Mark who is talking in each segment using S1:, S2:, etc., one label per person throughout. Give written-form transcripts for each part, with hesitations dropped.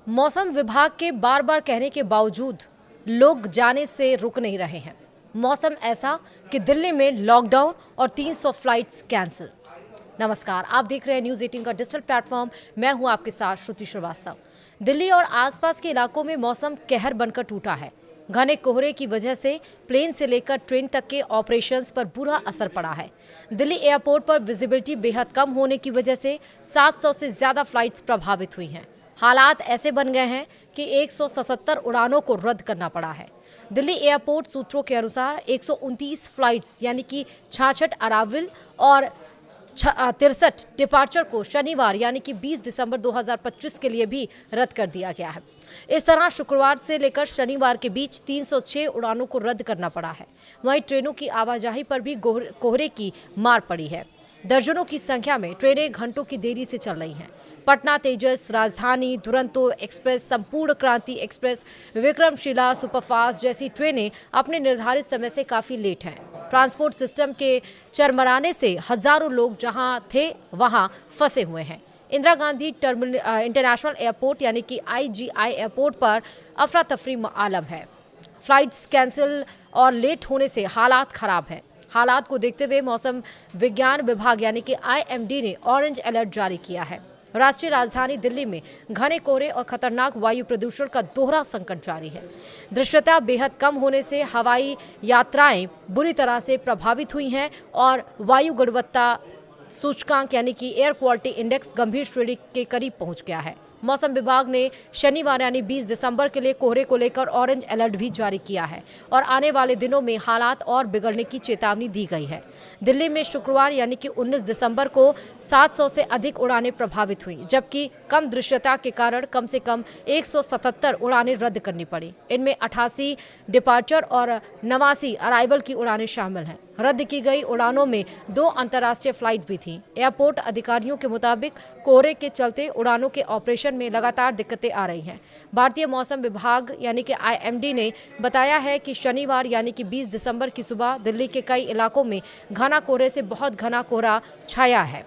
S1: मौसम विभाग के बार बार कहने के बावजूद लोग जाने से रुक नहीं रहे हैं। मौसम ऐसा कि दिल्ली में लॉकडाउन और 300 फ्लाइट्स कैंसिल। नमस्कार, आप देख रहे हैं न्यूज़ 18 का डिजिटल प्लेटफॉर्म। मैं हूं आपके साथ श्रुति श्रीवास्तव। दिल्ली और आसपास के इलाकों में मौसम कहर बनकर टूटा है। घने कोहरे की वजह से प्लेन से लेकर ट्रेन तक के ऑपरेशंस पर बुरा असर पड़ा है। दिल्ली एयरपोर्ट पर विजिबिलिटी बेहद कम होने की वजह से 700 से ज़्यादा फ्लाइट्स प्रभावित हुई हैं। हालात ऐसे बन गए हैं कि 177 उड़ानों को रद्द करना पड़ा है। दिल्ली एयरपोर्ट सूत्रों के अनुसार 129 फ्लाइट्स यानी कि 66 अराइवल और 63 डिपार्चर को शनिवार यानी कि 20 दिसंबर 2025 के लिए भी रद्द कर दिया गया है। इस तरह शुक्रवार से लेकर शनिवार के बीच 306 उड़ानों को रद्द करना पड़ा है। वहीं ट्रेनों की आवाजाही पर भी कोहरे की मार पड़ी है। दर्जनों की संख्या में ट्रेनें घंटों की देरी से चल रही हैं। पटना तेजस, राजधानी, दुरंतो एक्सप्रेस, संपूर्ण क्रांति एक्सप्रेस, विक्रमशिला सुपरफास्ट जैसी ट्रेनें अपने निर्धारित समय से काफ़ी लेट हैं। ट्रांसपोर्ट सिस्टम के चरमराने से हजारों लोग जहां थे वहां फंसे हुए हैं। इंदिरा गांधी इंटरनेशनल एयरपोर्ट यानी कि IGI एयरपोर्ट पर अफरा तफरी आलम है। फ्लाइट्स कैंसिल और लेट होने से हालात खराब हैं। हालात को देखते हुए मौसम विज्ञान विभाग यानी कि IMD ने ऑरेंज अलर्ट जारी किया है। राष्ट्रीय राजधानी दिल्ली में घने कोहरे और खतरनाक वायु प्रदूषण का दोहरा संकट जारी है। दृश्यता बेहद कम होने से हवाई यात्राएं बुरी तरह से प्रभावित हुई हैं और वायु गुणवत्ता सूचकांक यानी कि एयर क्वालिटी इंडेक्स गंभीर श्रेणी के करीब पहुंच गया है। मौसम विभाग ने शनिवार यानी 20 दिसंबर के लिए कोहरे को लेकर ऑरेंज अलर्ट भी जारी किया है और आने वाले दिनों में हालात और बिगड़ने की चेतावनी दी गई है। दिल्ली में शुक्रवार यानी कि 19 दिसंबर को 700 से अधिक उड़ानें प्रभावित हुई, जबकि कम दृश्यता के कारण कम से कम 177 उड़ानें रद्द करनी पड़ी। इनमें 88 डिपार्चर और 89 अराइवल की उड़ानें शामिल हैं। रद्द की गई उड़ानों में 2 अंतर्राष्ट्रीय फ्लाइट भी थीं। एयरपोर्ट अधिकारियों के मुताबिक कोहरे के चलते उड़ानों के ऑपरेशन में लगातार दिक्कतें आ रही हैं। भारतीय मौसम विभाग यानी कि IMD ने बताया है कि शनिवार यानी कि 20 दिसंबर की सुबह दिल्ली के कई इलाकों में घना कोहरे से बहुत घना कोहरा छाया है।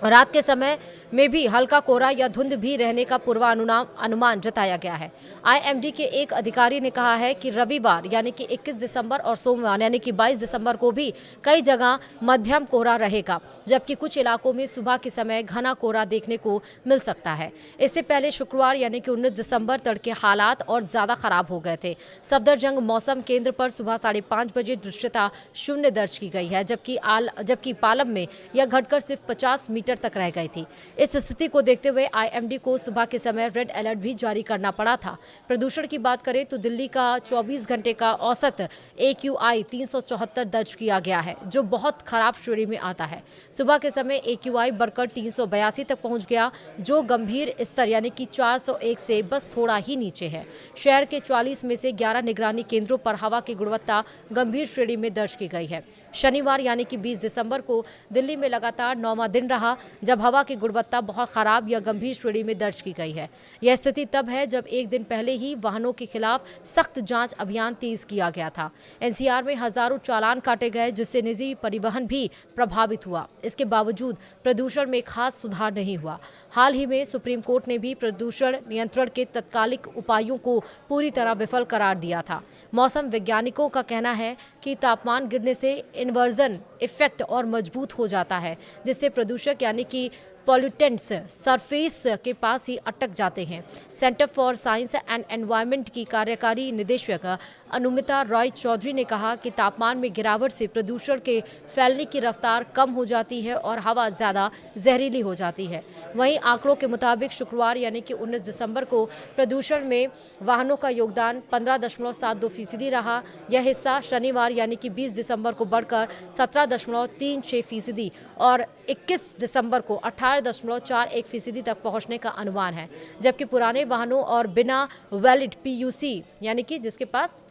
S1: रात के समय में भी हल्का कोहरा या धुंध भी रहने का पूर्वानुमान जताया गया है। IMD के एक अधिकारी ने कहा है कि रविवार यानी कि 21 दिसंबर और सोमवार यानी कि 22 दिसंबर को भी कई जगह मध्यम कोहरा रहेगा, जबकि कुछ इलाकों में सुबह के समय घना कोहरा देखने को मिल सकता है। इससे पहले शुक्रवार यानी कि 19 दिसंबर तड़के हालात और ज़्यादा खराब हो गए थे। सफदरजंग मौसम केंद्र पर सुबह 5:30 बजे दृश्यता 0 दर्ज की गई है, जबकि पालम में यह घटकर सिर्फ 50 मीटर तक रह गई थी। इस स्थिति को देखते हुए IMD को सुबह के समय रेड अलर्ट भी जारी करना पड़ा था। प्रदूषण की बात करें तो दिल्ली का 24 घंटे का औसत AQI 374 दर्ज किया गया है, जो बहुत खराब श्रेणी में आता है। सुबह के समय AQI बढ़कर 382 तक पहुंच गया, जो गंभीर स्तर यानी कि 401 से बस थोड़ा ही नीचे है। शहर के 44 में से 11 निगरानी केंद्रों पर हवा की गुणवत्ता गंभीर श्रेणी में दर्ज की गई है। शनिवार यानी कि 20 दिसंबर को दिल्ली में लगातार 9वां दिन रहा जब हवा की गुणवत्ता बहुत खराब या गंभीर श्रेणी में दर्ज की गई है। यह स्थिति तब है जब एक दिन पहले ही वाहनों के खिलाफ सख्त जांच अभियान तेज किया गया था। NCR में हजारों चालान काटे गए, जिससे निजी परिवहन भी प्रभावित हुआ। इसके बावजूद प्रदूषण में खास सुधार नहीं हुआ। हाल ही में सुप्रीम कोर्ट ने भी प्रदूषण नियंत्रण के तत्कालिक उपायों को पूरी तरह विफल करार दिया था। मौसम वैज्ञानिकों का कहना है कि तापमान गिरने से इन्वर्जन इफेक्ट और मजबूत हो जाता है, जिससे प्रदूषक यानी कि पॉल्यूटेंट्स सरफेस के पास ही अटक जाते हैं। Centre for science and environment की कार्यकारी निदेशक अनुमिता रॉय चौधरी ने कहा कि तापमान में गिरावट से प्रदूषण के फैलने की रफ्तार कम हो जाती है और हवा ज़्यादा जहरीली हो जाती है। वहीं आंकड़ों के मुताबिक शुक्रवार यानी कि 19 दिसंबर को प्रदूषण में वाहनों का योगदान 15.72% रहा। यह हिस्सा शनिवार यानी कि 20 दिसंबर को बढ़कर 17.36% और 21 दिसंबर को 18.41% तक पहुंचने का अनुमान है, जबकि पुराने वाहनों और बिना वैलिड PUC यानी कि जिसके पास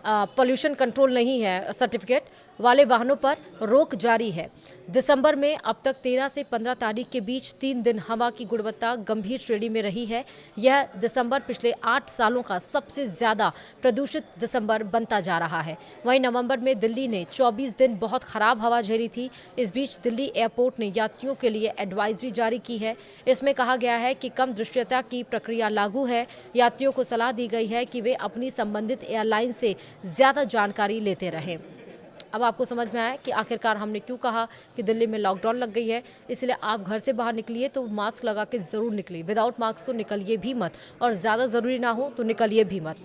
S1: पोल्यूशन कंट्रोल नहीं है सर्टिफिकेट, वाले वाहनों पर रोक जारी है। दिसंबर में अब तक 13 से 15 तारीख के बीच 3 दिन हवा की गुणवत्ता गंभीर श्रेणी में रही है। यह दिसंबर पिछले 8 सालों का सबसे ज्यादा प्रदूषित दिसंबर बनता जा रहा है। वहीं नवंबर में दिल्ली ने 24 दिन बहुत खराब हवा झेली थी। इस बीच दिल्ली एयरपोर्ट ने यात्रियों के लिए एडवाइजरी जारी की है। इसमें कहा गया है कि कम दृश्यता की प्रक्रिया लागू है। यात्रियों को सलाह दी गई है कि वे अपनी संबंधित एयरलाइन से ज्यादा जानकारी लेते रहें। अब आपको समझ में आया कि आखिरकार हमने क्यों कहा कि दिल्ली में लॉकडाउन लग गई है। इसलिए आप घर से बाहर निकलिए तो मास्क लगा के ज़रूर निकलिए। विदाउट मास्क तो निकलिए भी मत, और ज़्यादा ज़रूरी ना हो तो निकलिए भी मत।